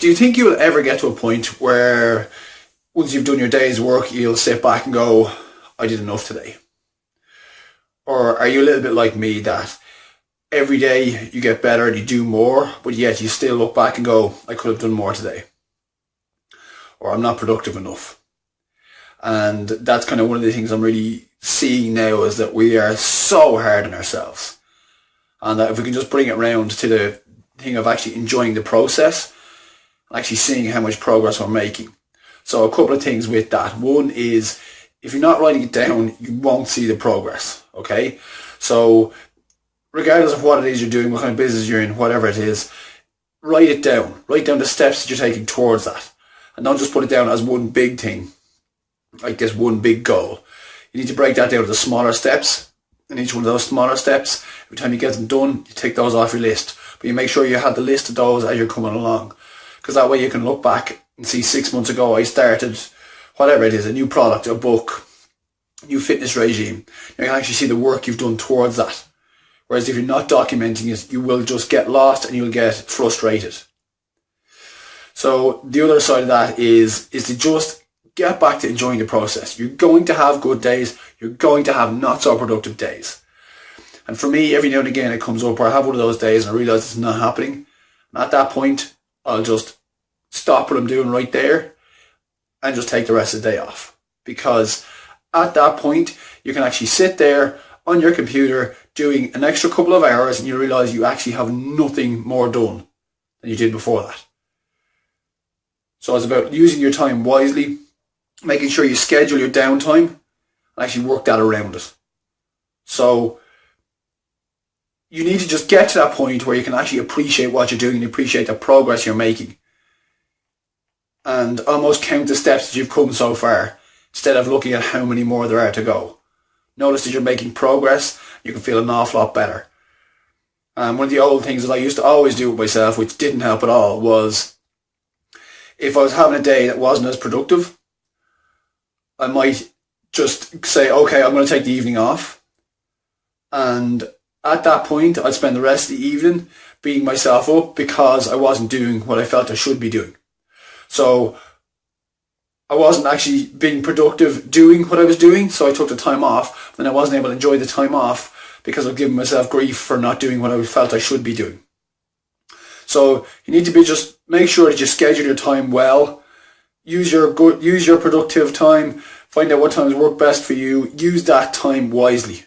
Do you think you'll ever get to a point where once you've done your day's work, you'll sit back and go, I did enough today? Or are you a little bit like me that every day you get better and you do more, but yet you still look back and go, I could have done more today? Or I'm not productive enough. And that's kind of one of the things I'm really seeing now, is that we are so hard on ourselves. And that if we can just bring it round to the thing of actually enjoying the process, actually seeing how much progress we're making. So a couple of things with that. One is, if you're not writing it down, you won't see the progress, okay? So regardless of what it is you're doing, what kind of business you're in, whatever it is, write it down. Write down the steps that you're taking towards that. And don't just put it down as one big thing, like this one big goal. You need to break that down to smaller steps. And each one of those smaller steps, every time you get them done, you take those off your list. But you make sure you have the list of those as you're coming along. Because that way you can look back and see 6 months ago I started, whatever it is, a new product, a book, a new fitness regime. You can actually see the work you've done towards that. Whereas if you're not documenting it, you will just get lost and you'll get frustrated. So the other side of that is to just get back to enjoying the process. You're going to have good days. You're going to have not so productive days. And for me, every now and again it comes up where I have one of those days and I realise it's not happening. And at that point, I'll just stop what I'm doing right there and just take the rest of the day off. Because at that point, you can actually sit there on your computer doing an extra couple of hours and you realise you actually have nothing more done than you did before that. So it's about using your time wisely, making sure you schedule your downtime and actually work that around it. So you need to just get to that point where you can actually appreciate what you're doing and appreciate the progress you're making. And almost count the steps that you've come so far, instead of looking at how many more there are to go. Notice that you're making progress, you can feel an awful lot better. One of the old things that I used to always do with myself, which didn't help at all, was if I was having a day that wasn't as productive, I might just say, okay, I'm going to take the evening off. And at that point, I'd spend the rest of the evening beating myself up because I wasn't doing what I felt I should be doing. So I wasn't actually being productive doing what I was doing, so I took the time off, and I wasn't able to enjoy the time off because I was giving myself grief for not doing what I felt I should be doing. So you need to just make sure that you schedule your time well, use your productive time, find out what times work best for you, use that time wisely.